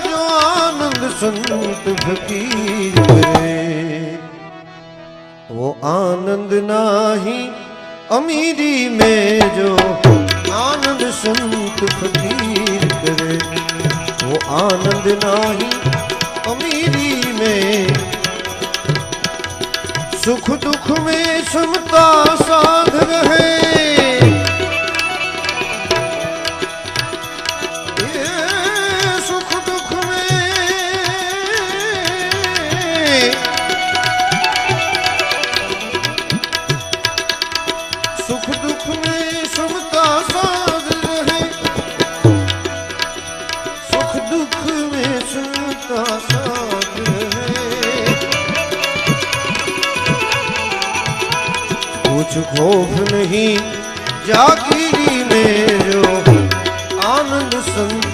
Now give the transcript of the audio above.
जो आनंद संत फकीर करे, वो आनंद नाही अमीरी में। जो आनंद संत फकीर करे, वो आनंद नाही अमीरी में। सुख दुख में समता साध रहे, सुख दुख में समता साध रहे, सुख दुख में समता साध रहे। कुछ खौफ नहीं जागीरी में, जो आनंद संत